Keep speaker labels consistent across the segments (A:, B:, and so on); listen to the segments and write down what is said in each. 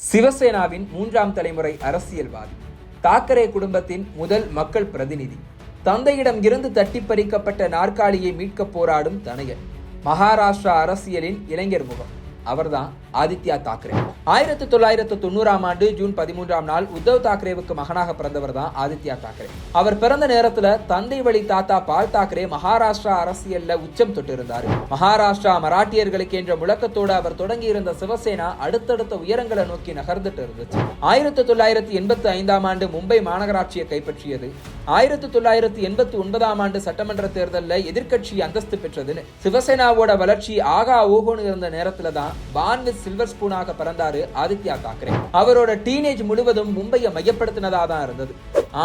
A: சிவசேனாவின் 3ஆம் தலைமுறை அரசியல்வாதி, தாக்கரே குடும்பத்தின் முதல் மக்கள் பிரதிநிதி, தந்தையிடம் இருந்து தட்டி பறிக்கப்பட்ட நாற்காலியை மீட்க போராடும் தனயன், மகாராஷ்டிரா அரசியலின் இளைஞர் முகம். அவர்தான் ஆதித்யா தாக்கரே. 1990ஆம் ஆண்டு ஜூன் 13ஆம் நாள் உத்தவ் தாக்கரேவுக்கு மகனாக பிறந்தவர் தான் ஆதித்யா தாக்கரே. அவர் பிறந்த நேரத்துல தந்தை வழி தாத்தா பால் தாக்கரே மகாராஷ்டிரா அரசியல்ல உச்சம் தொட்டு இருந்தாரு. மகாராஷ்டிரா மராட்டியர்களுக்கு என்ற முழக்கத்தோடு அவர் தொடங்கி இருந்த சிவசேனா அடுத்தடுத்த உயரங்களை நோக்கி நகர்ந்துட்டு இருந்துச்சு. 1985ஆம் ஆண்டு மும்பை மாநகராட்சியை கைப்பற்றியது. 1989ஆம் ஆண்டு சட்டமன்ற தேர்தலில் எதிர்கட்சி அந்தஸ்து பெற்றதுன்னு சிவசேனாவோட வளர்ச்சி ஆகா ஓகோன்னு இருந்த நேரத்துல தான் பான் வித் சில்வர் ஸ்பூனாக பிறந்தாரு ஆதித்யா தாக்கரே. அவரோட டீனேஜ் முழுவதும் மும்பையை மையப்படுத்தினதா தான் இருந்தது.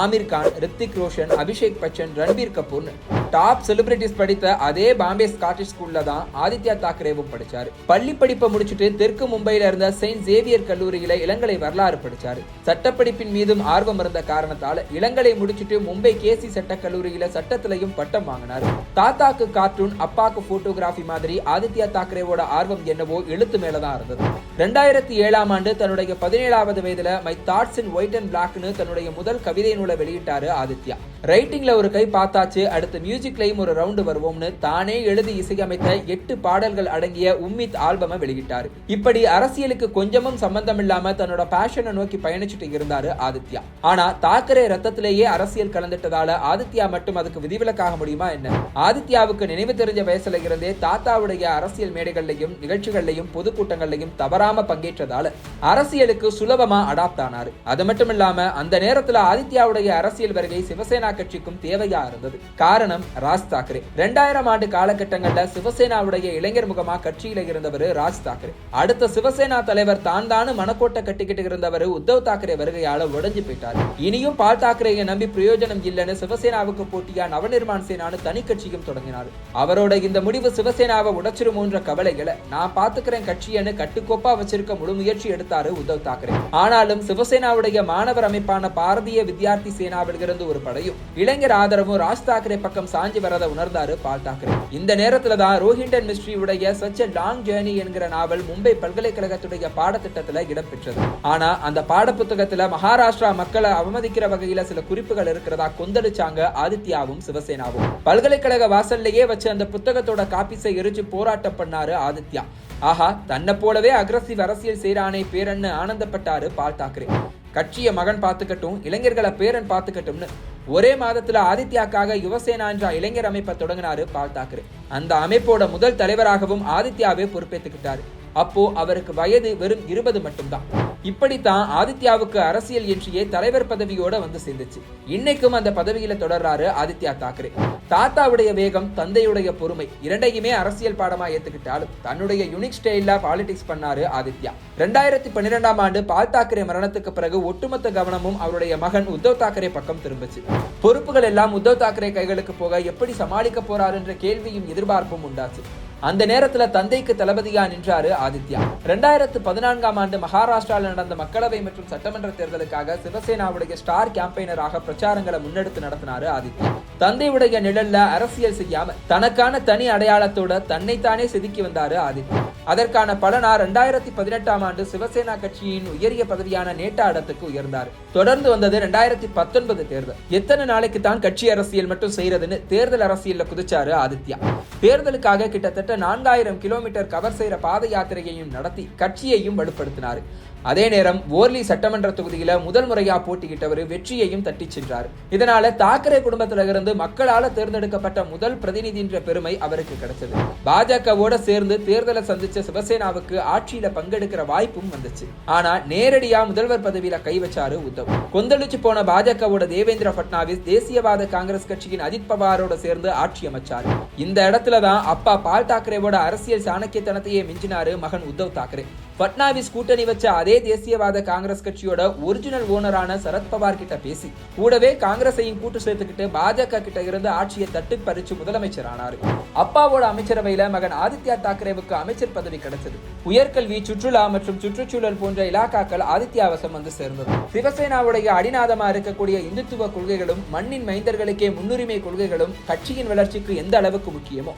A: ஆமீர் கான், ரித்திக் ரோஷன், அபிஷேக் பச்சன், ரன்பீர் கபூர் டாப் செலிபிரிட்டிஸ் படித்த அதே பாம்பே ஸ்காட்டிஷ் ஸ்கூல்ல தான் ஆதித்யா தாக்கரேவும் படிச்சாரு. பள்ளி படிப்பை முடிச்சுட்டு தெற்கு மும்பையில இருந்த செயின்ட் சேவியர் கல்லூரியில இளங்கலை வரலாறு படிச்சாரு. சட்டப்படிப்பின் மீதும் ஆர்வம் இருந்த காரணத்தால இளங்கலை முடிச்சுட்டு மும்பை கேசி சட்ட கல்லூரியில சட்டத்திலையும் பட்டம் வாங்கினாரு. தாத்தாக்கு கார்ட்டூன், அப்பாக்கு போட்டோகிராஃபி மாதிரி ஆதித்யா தாக்கரேவோட ஆர்வம் என்னவோ எழுத்து மேலதான் இருந்தது. 2007ஆம் ஆண்டு தன்னுடைய 17வது வயதுல my thoughts in white and பிளாக்னு தன்னுடைய முதல் கவிதை நூலை வெளியிட்டாரு ஆதித்யா. ரைட்டிங்ல ஒரு கை பார்த்தாச்சு, அடுத்த மியூசிக்லையும் ஒரு ரவுண்டு வருவோம்னு தானே எழுதி இசையமைத்த 8 பாடல்கள் அடங்கிய உம்மித் ஆல்பமை வெளியிட்டாரு. இப்படி அரசியலுக்கு கொஞ்சமும் சம்பந்தம் இல்லாம தன்னோட பேஷனை நோக்கி பயணிச்சுட்டு இருந்தாரு ஆதித்யா. ஆனா தாக்கரே ரத்தத்திலேயே அரசியல் கலந்துட்டதால ஆதித்யா மட்டும் அதுக்கு விதிவிலக்காக முடியுமா என்ன? ஆதித்யாவுக்கு நினைவு தெரிஞ்ச வயசுல இருந்தே தாத்தாவுடைய அரசியல் மேடைகள்லையும் நிகழ்ச்சிகள்லையும் பொதுக்கூட்டங்கள்லையும் தவறாம பங்கேற்றதால அரசியலுக்கு சுலபமா அடாப்ட் ஆனாரு. அது மட்டும் இல்லாம அந்த நேரத்துல ஆதித்யாவுடைய அரசியல் வருகை சிவசேனா கட்சிக்கும் தேவையா இருந்தது. காரணம் ராஜ் தாக்கரே. 2000 ஆண்டு காலகட்டங்கள்ல சிவசேனாவுடைய இளைஞர் முகமா கட்சியில இருந்தவர் ராஜ் தாக்கரே. அடுத்த சிவசேனா தலைவர் தான் மனக்கோட்டை கட்டிக்கிட்டு இருந்தவர் உத்தவ் தாக்கரே வருகையால உடைஞ்சு போயிட்டார். இனியும் பால் தாக்கரேயை நம்பி பிரயோஜனம் இல்லைன்னு சிவசேனாவுக்கு போட்டியா நவநிர்மாண் சேனான்னு தனி கட்சியும் தொடங்கினார். அவரோட இந்த முடிவு சிவசேனாவை உடைச்சிருமோன்ற கவலைகளை நான் பாத்துக்கிறேன் கட்சியன்னு கட்டுக்கோப்பா வச்சிருக்க முழு முயற்சி எடுத்தாரு உத்தவ் தாக்கரே. ஆனாலும் சிவசேனாவுடைய மாணவர் அமைப்பான பாரதிய வித்யார்த்தி சேனாவில் இருந்து ஒரு படையும் இளைஞர் ஆதரவும் ராஜ் தாக்கரே பக்கம் சாஞ்சி வரத உணர்ந்தாரு பால் தாக்கரே. இந்த நேரத்துல தான் ரோஹிண்டன் மிஸ்ட்ரி உடைய சச் எ லாங் ஜர்னி என்கிற நாவல் மும்பை பல்கலைக்கழகத்துடைய பாடத்திட்டத்துல இடம்பெற்றது. ஆனா அந்த பாட புத்தகத்துல மகாராஷ்டிரா மக்களை அவமதிக்கிற வகையில சில குறிப்புகள் இருக்கிறதா கொந்தளிச்சாங்க ஆதித்யாவும் சிவசேனாவும். பல்கலைக்கழக வாசல்லையே வச்சு அந்த புத்தகத்தோட காப்பீஸை எரிச்சு போராட்டம் பண்ணாரு ஆதித்யா. ஆஹா, தன்னை போலவே அக்ரசிவ் அரசியல் செய்யறானே பேரன்னு ஆனந்தப்பட்டாரு பால் தாக்கரே. கட்சிய மகன் பார்த்துக்கட்டும், இளைஞர்களை பேரன் பார்த்துக்கட்டும்னு ஒரே மாதத்துல ஆதித்யாக்காக யுவசேனா என்ற இளைஞர் அமைப்பை தொடங்கினாரு பால் தாக்கரே. அந்த அமைப்போட முதல் தலைவராகவும் ஆதித்யாவே பொறுப்பேற்றுக்கிட்டாரு. அப்போ அவருக்கு வயது வெறும் 20 மட்டும்தான். இப்படித்தான் ஆதித்யாவுக்கு அரசியல் என்றியே தலைவர் பதவியோட வந்து சேர்ந்துச்சு. இன்னைக்கும் அந்த பதவியில தொடர்றாரு ஆதித்யா தாக்கரே. தாத்தாவுடைய வேகம், தந்தையுடைய பொறுமை இரண்டையுமே அரசியல் பாடமா ஏத்துக்கிட்டாலும் தன்னுடைய யூனிக் ஸ்டைல்ல பாலிடிக்ஸ் பண்ணாரு ஆதித்யா. 2012ஆம் ஆண்டு பால் தாக்கரே மரணத்துக்கு பிறகு ஒட்டுமொத்த கவனமும் அவருடைய மகன் உத்தவ் தாக்கரே பக்கம் திரும்பிச்சு. பொறுப்புகள் எல்லாம் உத்தவ் தாக்கரே கைகளுக்கு போக எப்படி சமாளிக்க போறாரு என்ற கேள்வியும் எதிர்பார்ப்பும் உண்டாச்சு. அந்த நேரத்துல தந்தைக்கு தளபதியா நின்றாரு ஆதித்யா. 2014ஆம் ஆண்டு மகாராஷ்டிராவில் நடந்த மக்களவை மற்றும் சட்டமன்ற தேர்தலுக்காக சிவசேனாவுடைய ஸ்டார் கேம்பெயினராக பிரச்சாரங்களை முன்னெடுத்து நடத்தினாரு ஆதித்யா. தந்தையுடைய நிழல்ல அரசியல் செய்யாம தனக்கான தனி அடையாளத்தோட தன்னைத்தானே செதுக்கி வந்தாரு ஆதித்யா. அதற்கான பலனா 2018ஆம் ஆண்டு சிவசேனா கட்சியின் உயரிய பதவியான நேட்டா இடத்துக்கு உயர்ந்தார். தொடர்ந்து வந்தது 2019 தேர்தல். எத்தனை நாளைக்கு தான் கட்சி அரசியல் மட்டும் செய்யறதுன்னு தேர்தல் அரசியல்ல குதிச்சாரு ஆதித்யா. தேர்தலுக்காக கிட்டத்தட்ட 4000 கிலோமீட்டர் கவர் செய்யற பாத யாத்திரையையும் நடத்தி கட்சியையும் வலுப்படுத்தினார். அதே நேரம் ஓர்லி சட்டமன்ற தொகுதியில முதல் முறையா போட்டியிட்டவர் வெற்றியையும் தட்டி சென்றார். இதனால தாக்கரே குடும்பத்தில இருந்து மக்களால தேர்ந்தெடுக்கப்பட்ட முதல் பிரதிநிதி என்ற பெருமை அவருக்கு கிடைச்சது. பாஜகவோட சேர்ந்து தேர்தலை சந்திச்ச சிவசேனாவுக்கு ஆட்சியில பங்கெடுக்கிற வாய்ப்பும் வந்துச்சு. ஆனா நேரடியா முதல்வர் பதவியில கை வச்சாரு உத்தவ். கொந்தளிச்சு போன பாஜகவோட தேவேந்திர பட்னாவிஸ் தேசியவாத காங்கிரஸ் கட்சியின் அஜித் பவாரோட சேர்ந்து ஆட்சி அமைச்சாரு. இந்த இடத்துலதான் அப்பா பால் தாக்கரேவோட அரசியல் சாணக்கியத்தனத்தையே மிஞ்சினாரு மகன் உத்தவ் தாக்கரே. பட்னாவிஸ் கூட்டணி வச்ச அதே தேசியவாத காங்கிரஸ் கட்சியோட ஒரிஜினல் ஓனரான சரத்பவார் கிட்ட பேசி கூடவே காங்கிரஸையும் கூட்டு சேர்த்துக்கிட்டு பாஜக கிட்ட இருந்து ஆட்சியை தட்டு பறிச்சு முதலமைச்சர் ஆனாரு. அப்பாவோட அமைச்சரவையில மகன் ஆதித்யா தாக்கரேவுக்கு அமைச்சர் பதவி கிடைச்சது. உயர்கல்வி, சுற்றுலா மற்றும் சுற்றுச்சூழல் போன்ற இலாக்காக்கள் ஆதித்யாவசம் வந்து சேர்ந்தது. சிவசேனாவுடைய அடிநாதமா இருக்கக்கூடிய இந்துத்துவ கொள்கைகளும் மண்ணின் மைந்தர்களுக்கே முன்னுரிமை கொள்கைகளும் கட்சியின் வளர்ச்சிக்கு எந்த அளவுக்கு முக்கியமோ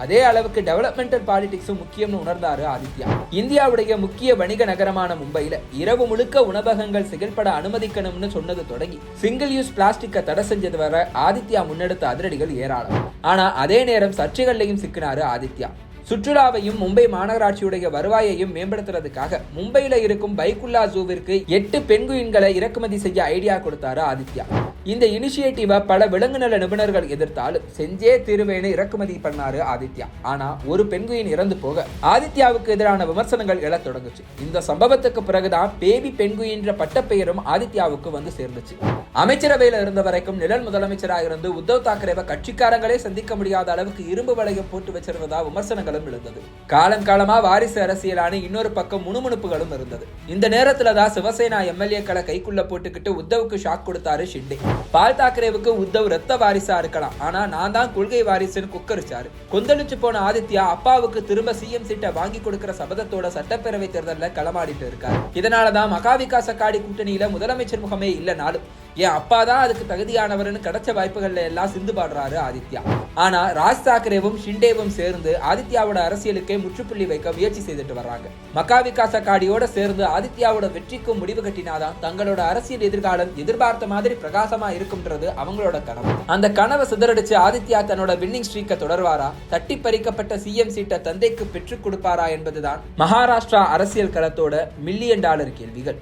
A: அதே அளவுக்கு டெவலப்மெண்டல் பாலிடிக்ஸும் முக்கியம்னு உணர்ந்தாரு ஆதித்யா. இந்தியாவுடைய முக்கிய வணிக நகரமான மும்பையில இரவு முழுக்க உணவகங்கள் செயல்பட அனுமதிக்கணும்னு சொன்னது தொடங்கி சிங்கிள் யூஸ் பிளாஸ்டிக்கை தடை செஞ்சது வர ஆதித்யா முன்னெடுத்த அதிரடிகள் ஏராளம். ஆனா அதே நேரம் சர்ச்சைகள்லையும் சிக்கினாரு ஆதித்யா. சுற்றுலாவையும் மும்பை மாநகராட்சியுடைய வருவாயையும் மேம்படுத்துறதுக்காக மும்பையில இருக்கும் பைக்குல்லா ஜூவிற்கு 8 பெண்குயின்களை இறக்குமதி செய்ய ஐடியா கொடுத்தாரு ஆதித்யா. இந்த இனிஷியேட்டிவை பல விலங்கு நல நிபுணர்கள் எதிர்த்தாலும் செஞ்சே தீருவேன்னு இறக்குமதி பண்ணாரு ஆதித்யா. ஆனா ஒரு பெண்குயின் இறந்து போக ஆதித்யாவுக்கு எதிரான விமர்சனங்கள் எழத் தொடங்குச்சு. இந்த சம்பவத்துக்கு பிறகுதான் பேபி பெண்குயின்ற பட்டப்பெயரும் ஆதித்யாவுக்கு வந்து சேர்ந்துச்சு. அமைச்சரவையில இருந்த வரைக்கும் நிழல் முதலமைச்சராக இருந்து உத்தவ் தாக்கரேவை கட்சிக்காரங்களே சந்திக்க முடியாத அளவுக்கு இரும்பு வளையம் போட்டு வச்சிருந்ததா விமர்சனங்களும் இருந்தது. காலம் காலமா வாரிசு அரசியலான இன்னொரு பக்கம் முணுமுணுப்புகளும் இருந்தது. இந்த நேரத்துலதான் சிவசேனா எம்எல்ஏக்களை கைக்குள்ள போட்டுக்கிட்டு உத்தவுக்கு ஷாக் கொடுத்தாரு ஷிண்டே. பால் தாக்கரேவுக்கு உத்தவ் ரத்த வாரிசா இருக்கலாம், ஆனா நான் தான் கொள்கை வாரிசுன்னு குக்கரிச்சாரு. கொந்தளிச்சு போன ஆதித்யா அப்பாவுக்கு திரும்ப சிஎம் சீட்டை வாங்கி கொடுக்கிற சபதத்தோட சட்டப்பேரவை தேர்தலில் களமாடிட்டு இருக்காரு. இதனாலதான் மகாவிகாஸ் அகாடி கூட்டணியில முதலமைச்சர் முகமே இல்லைனாலும் என் அப்பா தான் அதுக்கு தகுதியானவர்னு கிடைச்ச வாய்ப்புகள்ல எல்லாம் சிந்து பாடுறாரு ஆதித்யா. ஆனா ராஜ் தாக்கரேவும் ஷிண்டேவும் சேர்ந்து ஆதித்யாவோட அரசியலுக்கே முற்றுப்புள்ளி வைக்க முயற்சி செய்துட்டு வர்றாங்க. மகாவிகாஸ் அகாடியோட சேர்ந்து ஆதித்யாவோட வெற்றிக்கும் முடிவு கட்டினாதான் தங்களோட அரசியல் எதிர்காலம் எதிர்பார்த்த மாதிரி பிரகாசமா இருக்கும்ன்றது அவங்களோட கனவு. அந்த கனவை சிதறடிச்சு ஆதித்யா தன்னோட வின்னிங் ஸ்ட்ரீக்கை தொடர்வாரா, தட்டி பறிக்கப்பட்ட சிஎம் சீட்டை தந்தைக்கு பெற்றுக் கொடுப்பாரா என்பதுதான் மகாராஷ்டிரா அரசியல் களத்தோட $1 மில்லியன் கேள்விகள்.